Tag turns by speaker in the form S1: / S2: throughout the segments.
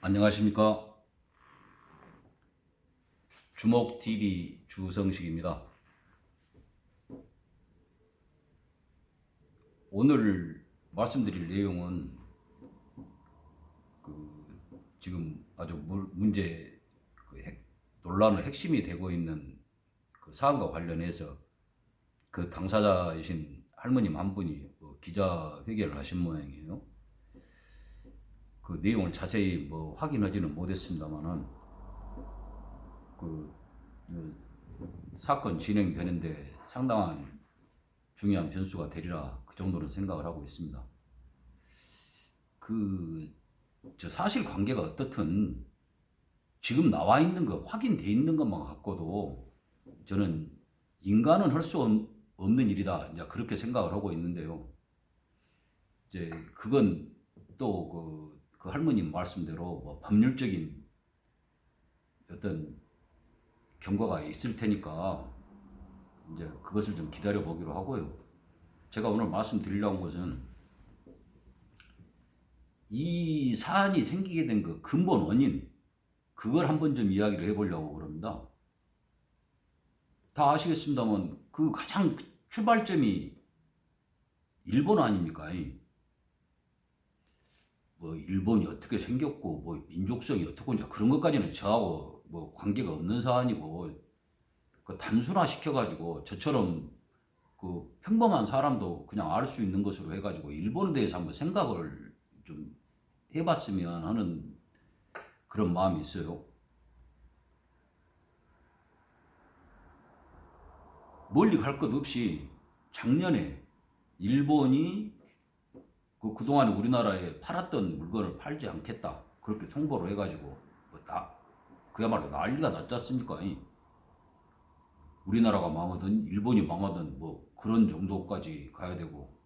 S1: 안녕하십니까. 주목TV 주성식입니다. 오늘 말씀드릴 내용은 지금 아주 문제 논란의 핵심이 되고 있는 그 사안과 관련해서 그 당사자이신 할머님 한 분이 기자회견을 하신 모양이에요. 그 내용을 자세히 확인하지는 못했습니다만은 그 사건 진행되는데 상당한 중요한 변수가 되리라, 그 정도는 생각을 하고 있습니다. 저 사실관계가 어떻든 지금 나와 있는 거, 확인돼 있는 것만 갖고도 저는 인간은 할 수 없는 일이다, 이제 그렇게 생각을 하고 있는데요. 이제 그건 또 그 할머님 말씀대로 법률적인 어떤 경과가 있을 테니까 이제 그것을 좀 기다려 보기로 하고요. 제가 오늘 말씀드리려고 한 것은 이 사안이 생기게 된 그 근본 원인, 그걸 한번 좀 이야기를 해보려고 그럽니다. 다 아시겠습니다만 그 가장 출발점이 일본 아닙니까? 일본이 어떻게 생겼고 민족성이 어떻고 이제 그런 것까지는 저하고 관계가 없는 사안이고, 그 단순화 시켜가지고 저처럼 그 평범한 사람도 그냥 알 수 있는 것으로 해가지고 일본에 대해서 한번 생각을 좀 해봤으면 하는 그런 마음이 있어요. 멀리 갈 것 없이 작년에 일본이 그동안에 우리나라에 팔았던 물건을 팔지 않겠다, 그렇게 통보를 해가지고 그야말로 난리가 났지 않습니까? 우리나라가 망하든 일본이 망하든 그런 정도까지 가야 되고,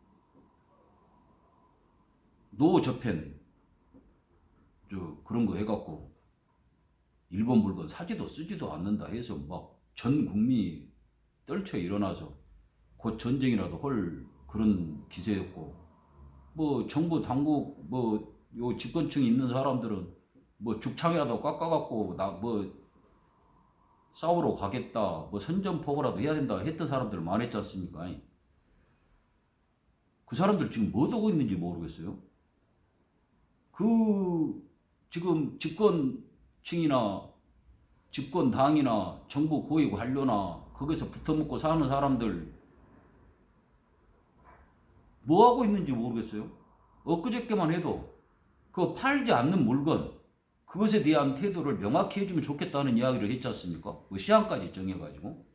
S1: 노저펜 그런 거 해갖고 일본 물건 사지도 쓰지도 않는다 해서 전 국민이 떨쳐 일어나서 곧 전쟁이라도 할 그런 기세였고, 정부 당국 요 집권층이 있는 사람들은 죽창이라도 깎아갖고 싸우러 가겠다, 선전포고라도 해야 된다 했던 사람들 많았지 않습니까? 그 사람들 지금 뭐 하고 있는지 모르겠어요. 지금 집권층이나 집권당이나 정부 고위 관료나 거기서 붙어먹고 사는 사람들 뭐 하고 있는지 모르겠어요. 엊그저께만 해도 그 팔지 않는 물건, 그것에 대한 태도를 명확히 해주면 좋겠다는 이야기를 했지 않습니까? 시한까지 정해가지고.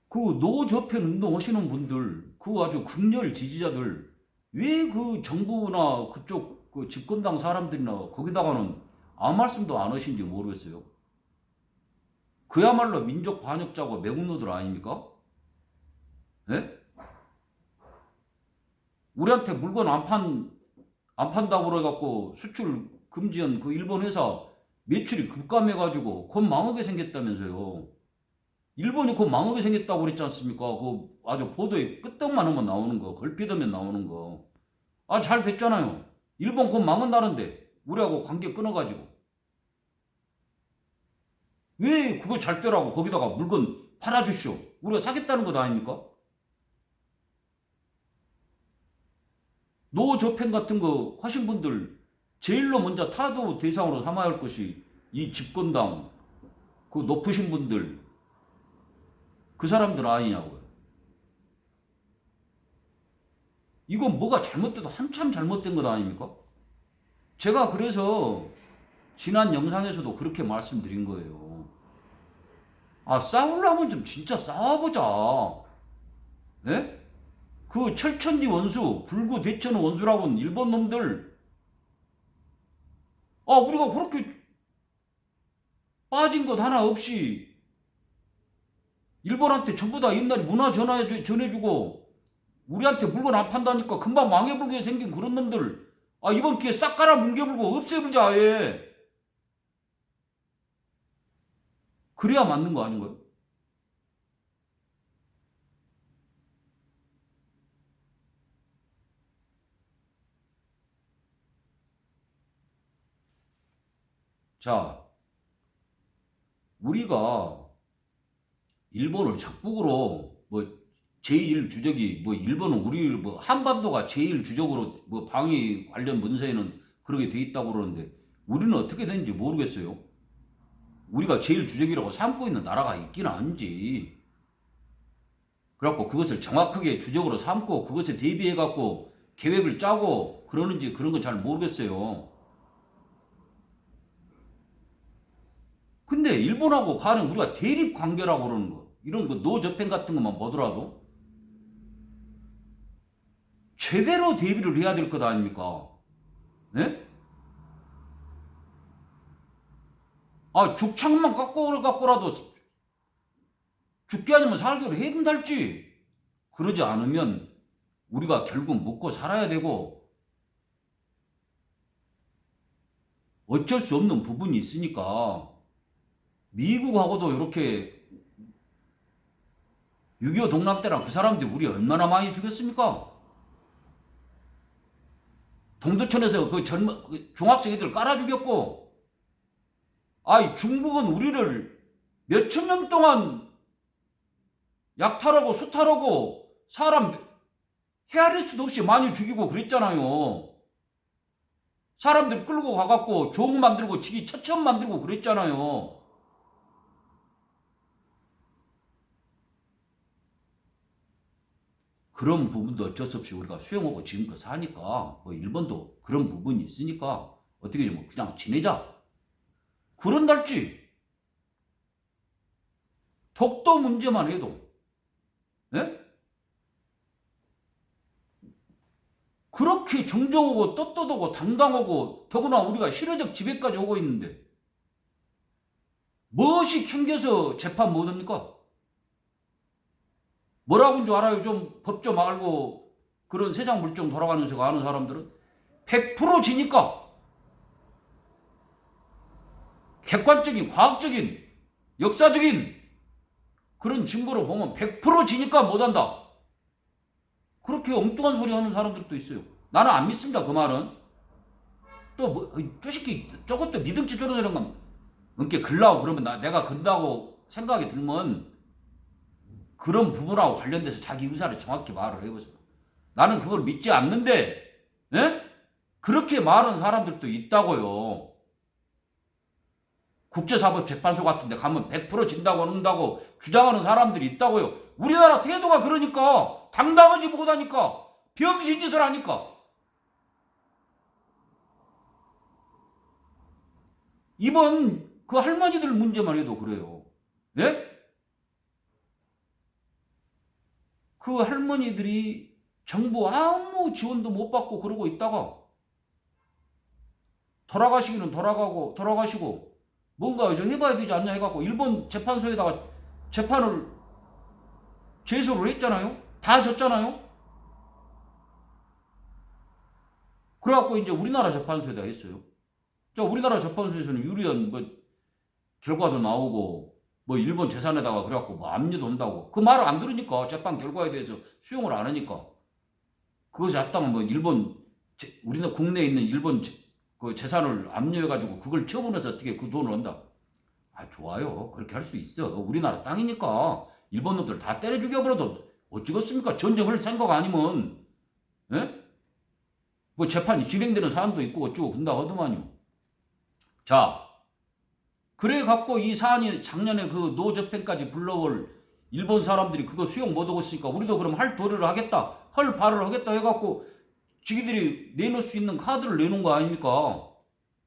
S1: 그 노저편 운동하시는 분들, 그 아주 극렬 지지자들, 왜 그 정부나 그쪽 그 집권당 사람들이나 거기다가는 아무 말씀도 안 하신지 모르겠어요. 그야말로 민족 반역자고 매국노들 아닙니까? 예? 우리한테 물건 안 판다고 그래갖고 수출 금지한 그 일본 회사 매출이 급감해가지고 곧 망하게 생겼다면서요. 일본이 곧 망하게 생겼다고 그랬지 않습니까? 그 아주 보도에 끄떡만 하면 나오는 거, 걸핏하면 나오는 거. 잘 됐잖아요. 일본 곧 망한다는데 우리하고 관계 끊어가지고. 왜 그거 잘 되라고 거기다가 물건 팔아주시오. 우리가 사겠다는 것 아닙니까? 노조펜 같은 거 하신 분들 제일로 먼저 타도 대상으로 삼아야 할 것이 이 집권당 그 높으신 분들, 그 사람들 아니냐고요. 이건 뭐가 잘못돼도 한참 잘못된 것 아닙니까? 제가 그래서 지난 영상에서도 그렇게 말씀드린 거예요. 싸우려면 좀 진짜 싸워보자. 예? 그 철천지 원수, 불구 대천 원수라고는 일본 놈들, 우리가 그렇게 빠진 것 하나 없이 일본한테 전부 다 옛날에 문화 전해주고 우리한테 물건 안 판다니까 금방 망해불게 생긴 그런 놈들, 이번 기회에 싹 깔아 뭉개불고 없애불자 아예. 그래야 맞는 거 아닌가요? 자, 우리가 일본을 적북으로 뭐 제1주적이 뭐 일본은 우리 뭐 한반도가 제1주적으로 뭐 방위 관련 문서에는 그렇게 돼 있다고 그러는데 우리는 어떻게 되는지 모르겠어요. 우리가 제1주적이라고 삼고 있는 나라가 있긴 한지. 그래갖고 그것을 정확하게 주적으로 삼고 그것에 대비해 갖고 계획을 짜고 그러는지 그런 건 잘 모르겠어요. 근데 일본하고 가는 우리가 대립 관계라고 그러는 거, 이런 거 노저펜 같은 것만 보더라도 제대로 대비를 해야 될 것 아닙니까? 네? 아, 죽창만 갖고라도 죽게 아니면 살기로 해야 된달지. 그러지 않으면 우리가 결국 먹고 살아야 되고 어쩔 수 없는 부분이 있으니까 미국하고도 이렇게 6.25 동락 때랑 그 사람들이 우리 얼마나 많이 죽였습니까? 동두천에서 그 중학생 애들 깔아 죽였고, 아이, 중국은 우리를 몇천 년 동안 약탈하고 수탈하고 사람 헤아릴 수도 없이 많이 죽이고 그랬잖아요. 사람들 끌고 가갖고 종 만들고 지기 처처음 만들고 그랬잖아요. 그런 부분도 어쩔 수 없이 우리가 수용하고 지금껏 사니까 뭐 일본도 그런 부분이 있으니까 어떻게 좀 그냥 지내자 그런달지. 독도 문제만 해도, 예? 그렇게 정정하고 떳떳하고 당당하고 더구나 우리가 실효적 지배까지 오고 있는데 무엇이 캥겨서 재판 못 합니까? 뭐라고인 줄 알아요? 좀 법 좀 알고 그런 세상 물정 돌아가는 거 아는 사람들은 100% 지니까. 객관적인 과학적인 역사적인 그런 증거로 보면 100% 지니까 못한다. 그렇게 엉뚱한 소리 하는 사람들도 있어요. 나는 안 믿습니다. 그 말은. 또 뭐, 저 새끼 저것도 믿음지 저런 건 넘게 글라고 그러면 내가 근다고 생각이 들면 그런 부분하고 관련돼서 자기 의사를 정확히 말을 해보세요. 나는 그걸 믿지 않는데, 예? 그렇게 말하는 사람들도 있다고요. 국제사법재판소 같은 데 가면 100% 진다고 한다고 주장하는 사람들이 있다고요. 우리나라 태도가 그러니까 당당하지 못하니까 병신짓을 하니까. 이번 그 할머니들 문제만 해도 그래요. 예? 그 할머니들이 정부 아무 지원도 못 받고 그러고 있다가 돌아가시기는 돌아가시고 뭔가 좀 해봐야 되지 않냐 해갖고 일본 재판소에다가 재판을 제소를 했잖아요. 다 졌잖아요. 그래갖고 이제 우리나라 재판소에다 했어요. 자, 우리나라 재판소에서는 유리한 뭐 결과도 나오고 뭐 일본 재산에다가 그래갖고 뭐 압류도 한다고 그 말을 안 들으니까 재판 결과에 대해서 수용을 안 하니까 그것이 합당한 뭐 일본 우리나라 국내에 있는 일본 그 재산을 압류해가지고 그걸 처분해서 어떻게 그 돈을 얻는다. 아, 좋아요. 그렇게 할 수 있어. 우리나라 땅이니까 일본 놈들 다 때려 죽여버려도 어찌겠습니까? 전쟁을 생각 아니면. 예? 뭐 재판이 진행되는 사안도 있고 어쩌고 그런다고 하더만요. 자, 그래 갖고 이 사안이 작년에 그 노저펜까지 불러올 일본 사람들이 그거 수용 못하고 있으니까 우리도 그럼 할 도리를 하겠다, 할 발을 하겠다 해갖고 지기들이 내놓을 수 있는 카드를 내놓은 거 아닙니까?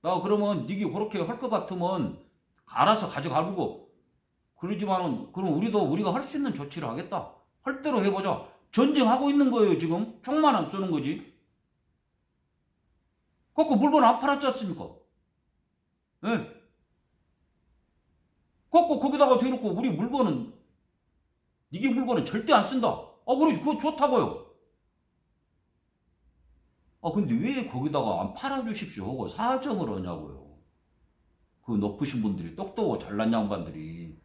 S1: 나 그러면 니기 그렇게 할 것 같으면 알아서 가져가고 그러지만은 그럼 우리가 할 수 있는 조치를 하겠다. 할 대로 해보자. 전쟁하고 있는 거예요 지금. 총만 안 쏘는 거지. 그거 물건 안 팔았지 않습니까? 예. 그거 거기다가 대놓고 우리 물건은 니기 물건은 절대 안 쓴다. 그래 그거 좋다고요. 근데 왜 거기다가 안 팔아주십시오 하고 사정을 하냐고요. 그 높으신 분들이 똑똑하고 잘난 양반들이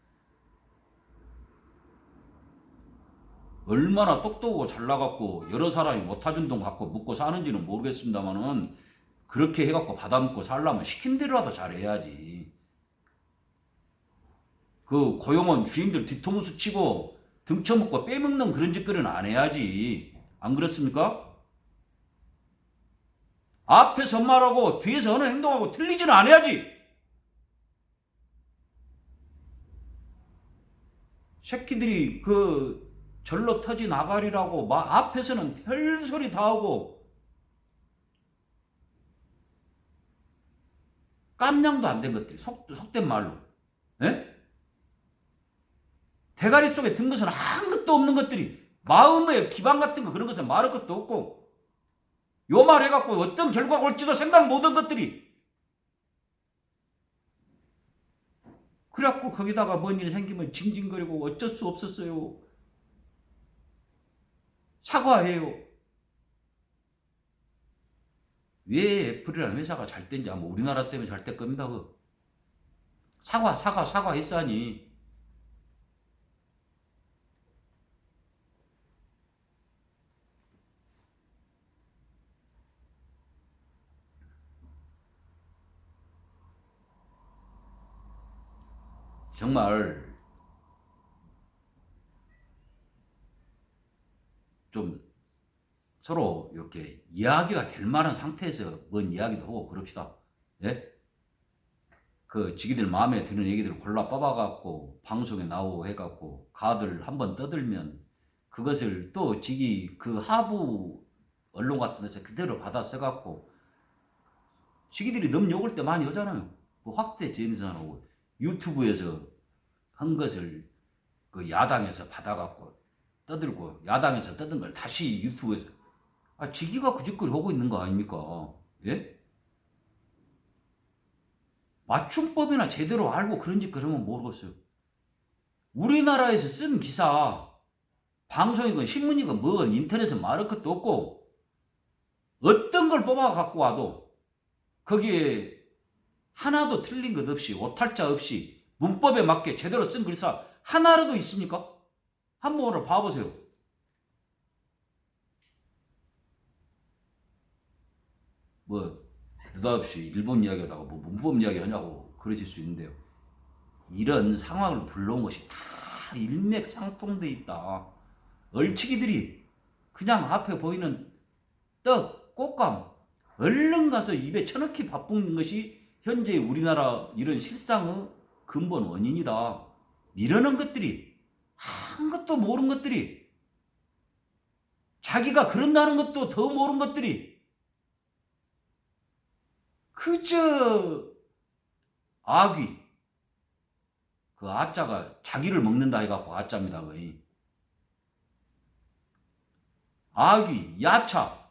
S1: 얼마나 똑똑하고 잘나갖고 여러 사람이 못하준 돈 갖고 먹고 사는지는 모르겠습니다만은 그렇게 해갖고 받아먹고 살려면 시킨 대로라도 잘해야지. 그 고용원 주인들 뒤통수 치고 등쳐먹고 빼먹는 그런 짓거리는 안 해야지. 안 그렇습니까? 앞에서 말하고 뒤에서 하는 행동하고 틀리지는 않아야지. 새끼들이 그 절로 터진 아가리라고 막 앞에서는 별소리 다 하고 깜냥도 안 된 것들이 속된 말로. 에? 대가리 속에 든 것은 아무것도 없는 것들이 마음의 기반 같은 거 그런 것은 말할 것도 없고 요 말 해갖고 어떤 결과가 올지도 생각 못한 것들이 그래갖고 거기다가 뭔 일이 생기면 징징거리고 어쩔 수 없었어요. 사과해요. 왜 애플이라는 회사가 잘 된지 아마 우리나라 때문에 잘 될 겁니다. 사과했으니. 정말 좀 서로 이렇게 이야기가 될 만한 상태에서 뭔 이야기도 하고 그럽시다. 예? 그 지기들 마음에 드는 얘기들을 골라 뽑아갖고 방송에 나오고 해갖고 가들 한번 떠들면 그것을 또 지기 그 하부 언론 같은 데서 그대로 받아 써갖고 지기들이 너무 욕을 때 많이 하잖아요. 그 확대 재생산하고 유튜브에서 한 것을 그 야당에서 받아갖고 떠들고 야당에서 떠든 걸 다시 유튜브에서 지기가 그 짓거리 하고 있는 거 아닙니까? 예? 맞춤법이나 제대로 알고 그런 짓 그러면 모르겠어요. 우리나라에서 쓴 기사 방송이건 신문이건 뭐건 인터넷에 말할 것도 없고 어떤 걸 뽑아 갖고 와도 거기에 하나도 틀린 것 없이 오탈자 없이 문법에 맞게 제대로 쓴 글사 하나라도 있습니까? 한번 오늘 봐보세요. 뭐 느닷없이 일본 이야기하다가 뭐 문법 이야기 하냐고 그러실 수 있는데요. 이런 상황을 불러온 것이 다 일맥상통돼 있다. 얼치기들이 그냥 앞에 보이는 떡, 꽃감 얼른 가서 입에 쳐넣기 바쁜 것이 현재 우리나라 이런 실상의 근본 원인이다. 이러는 것들이 아무것도 모르는 것들이 자기가 그런다는 것도 더 모르는 것들이 그저 아귀 그 아자가 자기를 먹는다 해갖고 아자입니다. 거의. 아귀, 야차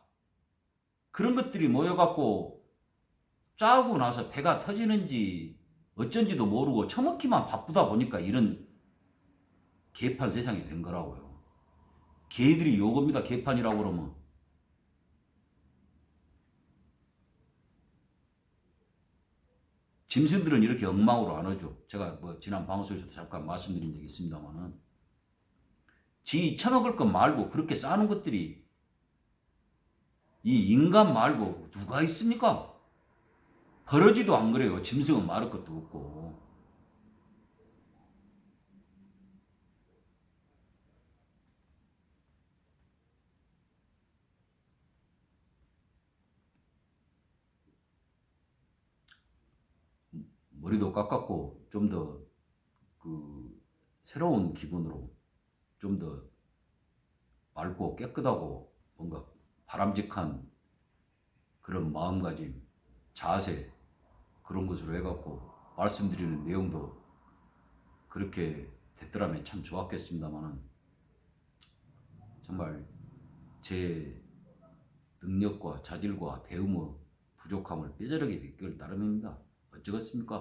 S1: 그런 것들이 모여갖고 짜고 나서 배가 터지는지 어쩐지도 모르고 처먹기만 바쁘다 보니까 이런 개판 세상이 된 거라고요. 개들이 요겁니다. 개판이라고 그러면. 짐승들은 이렇게 엉망으로 안 하죠. 제가 뭐 지난 방송에서도 잠깐 말씀드린 적이 있습니다만은 지 처먹을 것 말고 그렇게 싸는 것들이 이 인간 말고 누가 있습니까? 버러지도 안 그래요. 짐승은 말할 것도 없고. 머리도 깎았고 좀 더 그 새로운 기분으로 좀 더 맑고 깨끗하고 뭔가 바람직한 그런 마음가짐, 자세 그런 것으로 해갖고 말씀드리는 내용도 그렇게 됐더라면 참 좋았겠습니다만은 정말 제 능력과 자질과 배움의 부족함을 뼈저리게 느낄 따름입니다. 어쩌겠습니까?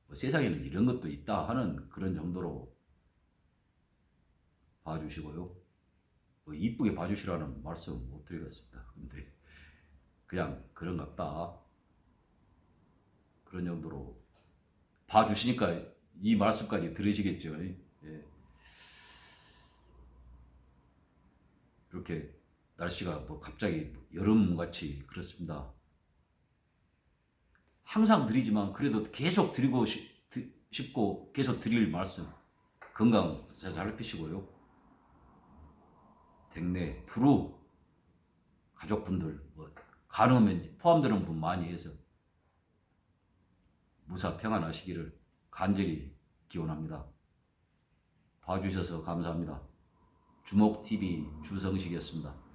S1: 뭐 세상에는 이런 것도 있다 하는 그런 정도로 봐주시고요. 뭐 이쁘게 봐주시라는 말씀 못 드리겠습니다. 근데 그냥 그런갑다. 그런 정도로 봐주시니까 이 말씀까지 들으시겠죠. 예. 이렇게 날씨가 뭐 갑자기 여름같이 그렇습니다. 항상 드리지만 그래도 계속 드리고 싶고 계속 드릴 말씀. 건강 잘 피시고요. 댁내 두루 가족분들 뭐 가능하면 포함되는 분 많이 해서 무사 평안하시기를 간절히 기원합니다. 봐주셔서 감사합니다. 주목TV 주성식이었습니다.